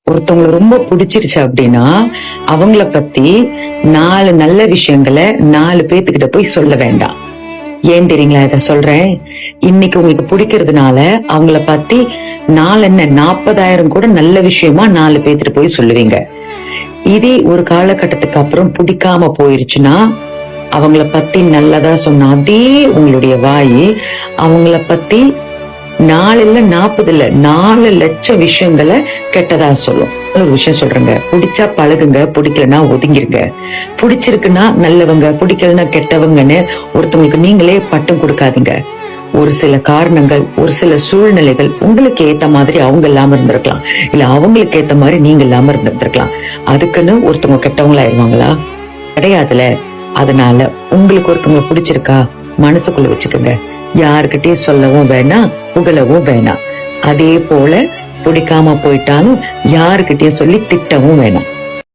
ஒருத்தவங்களை ரொம்ப பிடிச்சிருச்சு அப்படின்னா அவங்கள பத்தி 4 நல்ல விஷயங்களை 4 பேத்துக்கிட்ட போய் சொல்ல வேண்டாம். ஏன் தெரியுங்களா இத சொல்றேன்? இன்னைக்கு உங்களுக்கு பிடிக்கிறதுனால அவங்கள பத்தி 4 என்ன 40,000 கூட நல்ல விஷயமா 4 பேத்துட்டு போய் சொல்லுவீங்க. இதே ஒரு காலகட்டத்துக்கு அப்புறம் பிடிக்காம போயிருச்சுன்னா அவங்கள பத்தி நல்லதா சொன்ன அதே உங்களுடைய வாய் அவங்கள பத்தி 4 இல்ல 40 இல்ல 4 லட்சம் விஷயங்களை கெட்டதா சொல்லும். ஒரு விஷயம் சொல்றேங்க, பிடிச்சா பழகுங்க, பிடிக்கலன்னா ஒதுங்கிருங்க. பிடிச்சிருக்குன்னா நல்லவங்க, பிடிக்கலன்னா கெட்டவங்கன்னு ஒருத்தவங்களுக்கு நீங்களே பட்டம் கொடுக்காதீங்க. ஒரு சில காரணங்கள், ஒரு சில சூழ்நிலைகள் உங்களுக்கு ஏத்த மாதிரி அவங்க இல்லாம இருந்திருக்கலாம், இல்ல அவங்களுக்கு ஏத்த மாதிரி நீங்க இல்லாம இருந்திருக்கலாம். அதுக்குன்னு ஒருத்தவங்க கெட்டவங்களா ஆயிருவாங்களா? கிடையாதுல. அதனால உங்களுக்கு ஒருத்தவங்க பிடிச்சிருக்கா மனசுக்குள்ள வச்சுக்கோங்க. யாருக்கிட்டயும் சொல்லவும் வேணாம், புகழவும் வேணாம். அதே போல பிடிக்காம போயிட்டாலும் யாருக்கிட்டயும் சொல்லி திட்டவும் வேணாம்.